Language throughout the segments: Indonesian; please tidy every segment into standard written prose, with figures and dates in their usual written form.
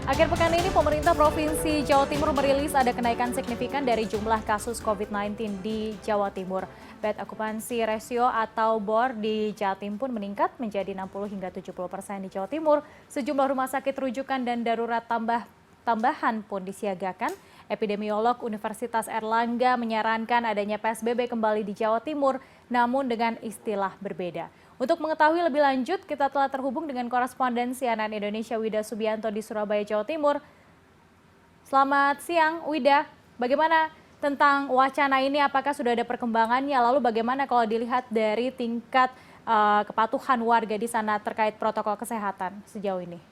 Akhir pekan ini, pemerintah Provinsi Jawa Timur merilis ada kenaikan signifikan dari jumlah kasus COVID-19 di Jawa Timur. Bed okupansi rasio atau BOR di Jatim pun meningkat menjadi 60 hingga 70% di Jawa Timur. Sejumlah rumah sakit rujukan dan darurat tambahan pun disiagakan. Epidemiolog Universitas Erlangga menyarankan adanya PSBB kembali di Jawa Timur, namun dengan istilah berbeda. Untuk mengetahui lebih lanjut, kita telah terhubung dengan koresponden CNN Indonesia Wida Subianto di Surabaya, Jawa Timur. Selamat siang, Wida. Bagaimana tentang wacana ini? Apakah sudah ada perkembangannya? Lalu bagaimana kalau dilihat dari tingkat kepatuhan warga di sana terkait protokol kesehatan sejauh ini?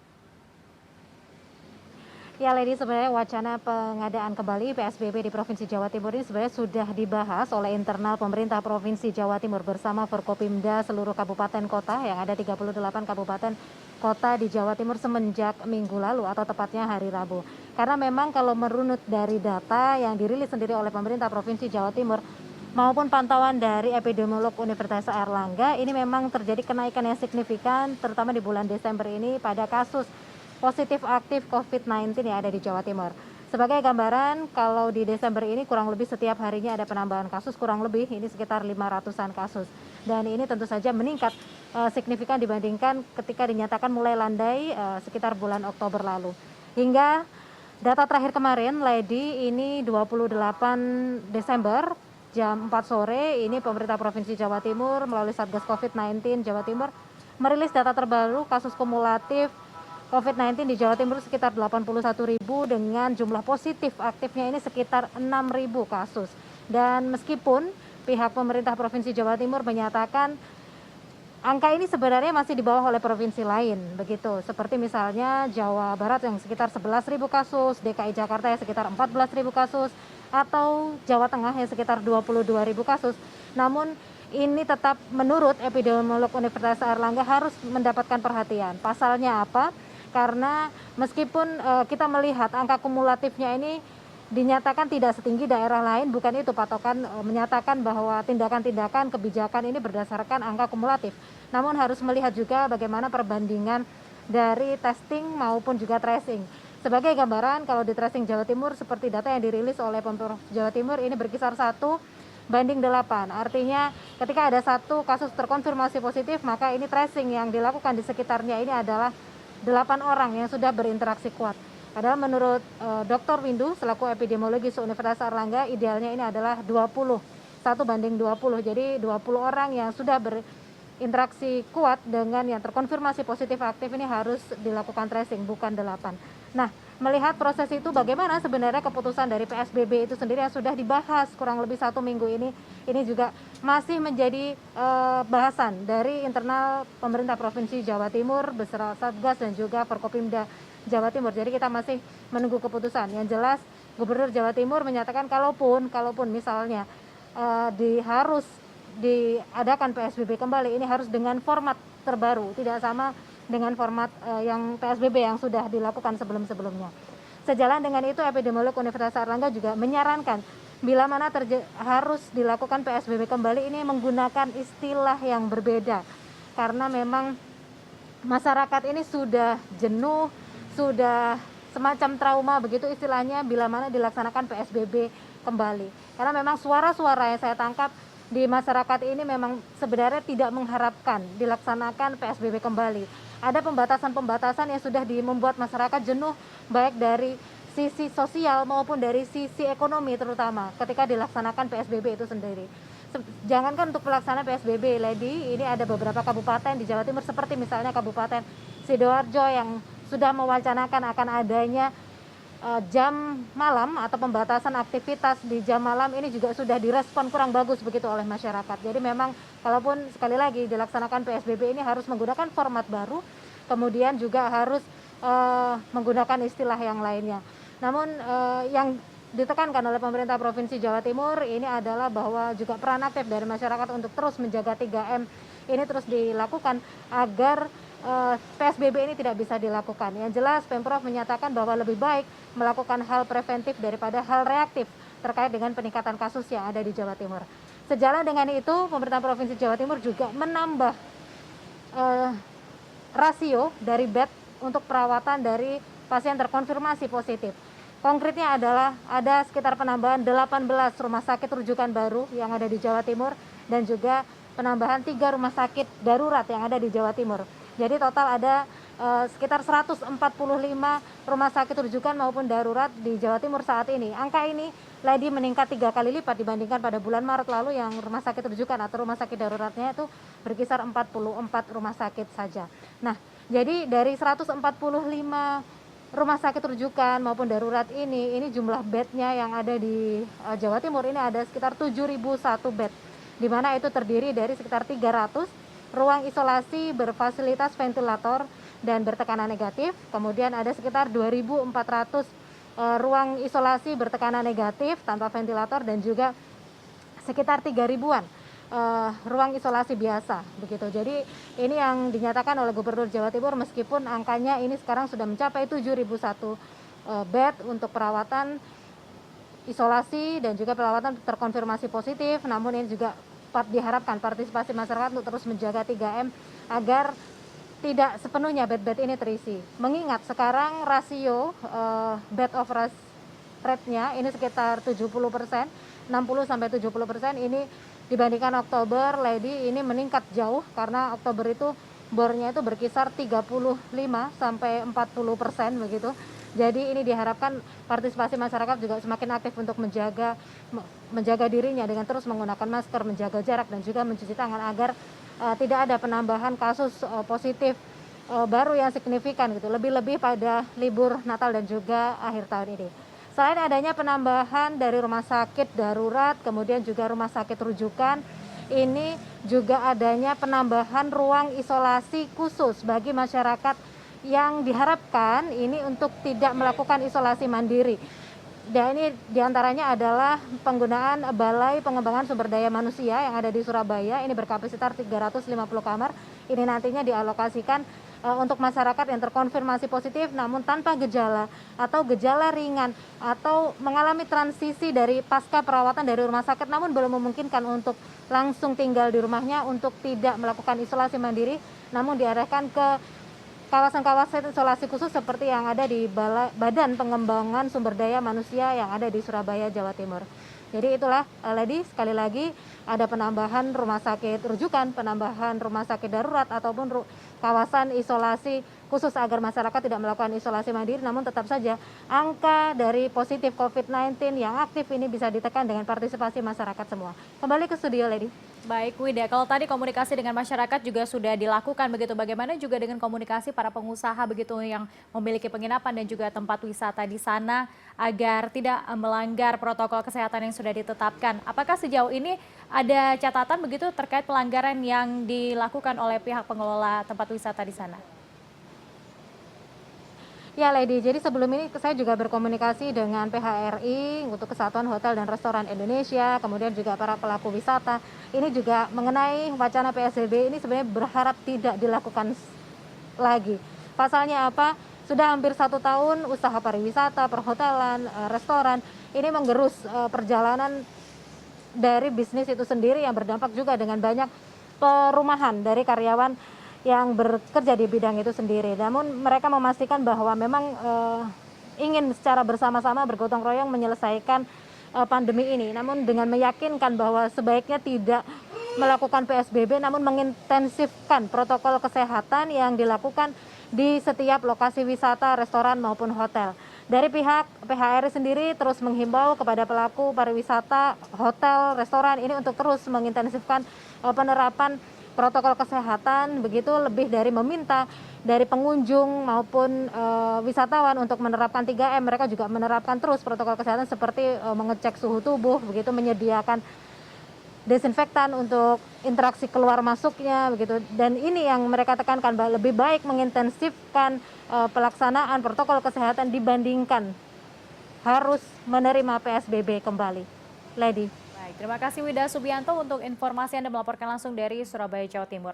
Ya, Lady, sebenarnya wacana pengadaan kembali PSBB di Provinsi Jawa Timur ini sebenarnya sudah dibahas oleh internal pemerintah Provinsi Jawa Timur bersama Forkopimda seluruh kabupaten kota yang ada 38 kabupaten kota di Jawa Timur semenjak minggu lalu atau tepatnya hari Rabu. Karena memang kalau merunut dari data yang dirilis sendiri oleh pemerintah Provinsi Jawa Timur maupun pantauan dari epidemiolog Universitas Erlangga, ini memang terjadi kenaikan yang signifikan terutama di bulan Desember ini pada kasus positif aktif COVID-19 yang ada di Jawa Timur. Sebagai gambaran, kalau di Desember ini kurang lebih setiap harinya ada penambahan kasus, kurang lebih ini sekitar 500-an kasus. Dan ini tentu saja meningkat signifikan dibandingkan ketika dinyatakan mulai landai sekitar bulan Oktober lalu. Hingga data terakhir kemarin, Lady, ini 28 Desember jam 4 sore, ini pemerintah Provinsi Jawa Timur melalui Satgas COVID-19 Jawa Timur merilis data terbaru kasus kumulatif COVID-19 di Jawa Timur sekitar 81.000 dengan jumlah positif aktifnya ini sekitar 6.000 kasus. Dan meskipun pihak pemerintah Provinsi Jawa Timur menyatakan angka ini sebenarnya masih di bawah oleh provinsi lain, begitu. Seperti misalnya Jawa Barat yang sekitar 11.000 kasus, DKI Jakarta yang sekitar 14.000 kasus, atau Jawa Tengah yang sekitar 22.000 kasus. Namun ini tetap menurut epidemiolog Universitas Erlangga harus mendapatkan perhatian. Pasalnya apa? Karena meskipun kita melihat angka kumulatifnya ini dinyatakan tidak setinggi daerah lain, bukan itu patokan menyatakan bahwa tindakan-tindakan kebijakan ini berdasarkan angka kumulatif. Namun harus melihat juga bagaimana perbandingan dari testing maupun juga tracing. Sebagai gambaran, kalau di tracing Jawa Timur seperti data yang dirilis oleh Pemprov Jawa Timur ini berkisar 1:8. Artinya ketika ada satu kasus terkonfirmasi positif, maka ini tracing yang dilakukan di sekitarnya ini adalah 8 orang yang sudah berinteraksi kuat. Padahal menurut Dr. Windu selaku epidemiologis Universitas Erlangga, idealnya ini adalah 20, 1:20. Jadi 20 orang yang sudah berinteraksi kuat dengan yang terkonfirmasi positif aktif ini harus dilakukan tracing, bukan 8. Nah, melihat proses itu bagaimana sebenarnya keputusan dari PSBB itu sendiri yang sudah dibahas kurang lebih 1 minggu ini juga masih menjadi bahasan dari internal pemerintah Provinsi Jawa Timur beserta Satgas dan juga Forkopimda Jawa Timur. Jadi kita masih menunggu keputusan. Yang jelas Gubernur Jawa Timur menyatakan kalaupun misalnya harus diadakan PSBB kembali, ini harus dengan format terbaru, tidak sama dengan format yang PSBB yang sudah dilakukan sebelum-sebelumnya. Sejalan dengan itu, epidemiolog Universitas Erlangga juga menyarankan bila mana harus dilakukan PSBB kembali ini menggunakan istilah yang berbeda. Karena memang masyarakat ini sudah jenuh, sudah semacam trauma begitu istilahnya bila mana dilaksanakan PSBB kembali. Karena memang suara-suara yang saya tangkap di masyarakat ini memang sebenarnya tidak mengharapkan dilaksanakan PSBB kembali. Ada pembatasan-pembatasan yang sudah membuat masyarakat jenuh baik dari sisi sosial maupun dari sisi ekonomi terutama ketika dilaksanakan PSBB itu sendiri. Jangankan untuk pelaksanaan PSBB, Lady, ini ada beberapa kabupaten di Jawa Timur seperti misalnya Kabupaten Sidoarjo yang sudah mewacanakan akan adanya jam malam atau pembatasan aktivitas di jam malam ini juga sudah direspon kurang bagus begitu oleh masyarakat. Jadi memang kalaupun sekali lagi dilaksanakan PSBB ini harus menggunakan format baru, kemudian juga harus menggunakan istilah yang lainnya. Namun yang ditekankan oleh pemerintah Provinsi Jawa Timur ini adalah bahwa juga peran aktif dari masyarakat untuk terus menjaga 3M ini terus dilakukan agar PSBB ini tidak bisa dilakukan. Yang jelas Pemprov menyatakan bahwa lebih baik melakukan hal preventif daripada hal reaktif terkait dengan peningkatan kasus yang ada di Jawa Timur. Sejalan dengan itu, pemerintah Provinsi Jawa Timur juga menambah rasio dari bed untuk perawatan dari pasien terkonfirmasi positif. Konkretnya adalah ada sekitar penambahan 18 rumah sakit rujukan baru yang ada di Jawa Timur dan juga penambahan 3 rumah sakit darurat yang ada di Jawa Timur. Jadi total ada sekitar 145 rumah sakit rujukan maupun darurat di Jawa Timur saat ini. Angka ini lagi meningkat 3 kali lipat dibandingkan pada bulan Maret lalu yang rumah sakit rujukan atau rumah sakit daruratnya itu berkisar 44 rumah sakit saja. Nah, jadi dari 145 rumah sakit rujukan maupun darurat ini jumlah bednya yang ada di Jawa Timur ini ada sekitar 7.001 bed, di mana itu terdiri dari sekitar 300 ruang isolasi berfasilitas ventilator dan bertekanan negatif, kemudian ada sekitar 2.400 ruang isolasi bertekanan negatif tanpa ventilator dan juga sekitar 3.000-an ruang isolasi biasa begitu. Jadi ini yang dinyatakan oleh Gubernur Jawa Timur meskipun angkanya ini sekarang sudah mencapai 7.001 bed untuk perawatan isolasi dan juga perawatan terkonfirmasi positif, namun ini juga diharapkan partisipasi masyarakat untuk terus menjaga 3M agar tidak sepenuhnya bed-bed ini terisi. Mengingat sekarang rasio bed of rate-nya ini sekitar 70%, 60-70% ini dibandingkan Oktober, Lady, ini meningkat jauh karena Oktober itu bornya itu berkisar 35 sampai 40% begitu. Jadi ini diharapkan partisipasi masyarakat juga semakin aktif untuk menjaga dirinya dengan terus menggunakan masker, menjaga jarak dan juga mencuci tangan agar tidak ada penambahan kasus positif baru yang signifikan gitu. Lebih-lebih pada libur Natal dan juga akhir tahun ini. Selain adanya penambahan dari rumah sakit darurat, kemudian juga rumah sakit rujukan, ini juga adanya penambahan ruang isolasi khusus bagi masyarakat yang diharapkan ini untuk tidak melakukan isolasi mandiri. Dan ini diantaranya adalah penggunaan Balai Pengembangan Sumber Daya Manusia yang ada di Surabaya, ini berkapasitas 350 kamar, ini nantinya dialokasikan untuk masyarakat yang terkonfirmasi positif namun tanpa gejala atau gejala ringan atau mengalami transisi dari pasca perawatan dari rumah sakit namun belum memungkinkan untuk langsung tinggal di rumahnya untuk tidak melakukan isolasi mandiri namun diarahkan ke kawasan-kawasan isolasi khusus seperti yang ada di Badan Pengembangan Sumber Daya Manusia yang ada di Surabaya, Jawa Timur. Jadi itulah, Lady, sekali lagi ada penambahan rumah sakit rujukan, penambahan rumah sakit darurat ataupun kawasan isolasi khusus agar masyarakat tidak melakukan isolasi mandiri, namun tetap saja angka dari positif COVID-19 yang aktif ini bisa ditekan dengan partisipasi masyarakat semua. Kembali ke studio, Lady. Baik, Wida, kalau tadi komunikasi dengan masyarakat juga sudah dilakukan begitu, bagaimana juga dengan komunikasi para pengusaha begitu yang memiliki penginapan dan juga tempat wisata di sana agar tidak melanggar protokol kesehatan yang sudah ditetapkan? Apakah sejauh ini ada catatan begitu terkait pelanggaran yang dilakukan oleh pihak pengelola tempat wisata di sana? Ya, Lady, jadi sebelum ini saya juga berkomunikasi dengan PHRI untuk Kesatuan Hotel dan Restoran Indonesia, kemudian juga para pelaku wisata. Ini juga mengenai wacana PSBB ini sebenarnya berharap tidak dilakukan lagi. Pasalnya apa? Sudah hampir 1 tahun usaha pariwisata, perhotelan, restoran ini menggerus perjalanan dari bisnis itu sendiri yang berdampak juga dengan banyak perumahan dari karyawan yang bekerja di bidang itu sendiri. Namun mereka memastikan bahwa memang ingin secara bersama-sama bergotong royong menyelesaikan pandemi ini. Namun dengan meyakinkan bahwa sebaiknya tidak melakukan PSBB namun mengintensifkan protokol kesehatan yang dilakukan di setiap lokasi wisata, restoran maupun hotel. Dari pihak PHRI sendiri terus menghimbau kepada pelaku pariwisata, hotel, restoran ini untuk terus mengintensifkan penerapan protokol kesehatan, begitu lebih dari meminta dari pengunjung maupun wisatawan untuk menerapkan 3M. Mereka juga menerapkan terus protokol kesehatan seperti mengecek suhu tubuh, begitu menyediakan desinfektan untuk interaksi keluar masuknya begitu. Dan ini yang mereka tekankan bahwa lebih baik mengintensifkan pelaksanaan protokol kesehatan dibandingkan harus menerima PSBB kembali. Lady. Baik, terima kasih Wida Subianto untuk informasi Anda melaporkan langsung dari Surabaya, Jawa Timur.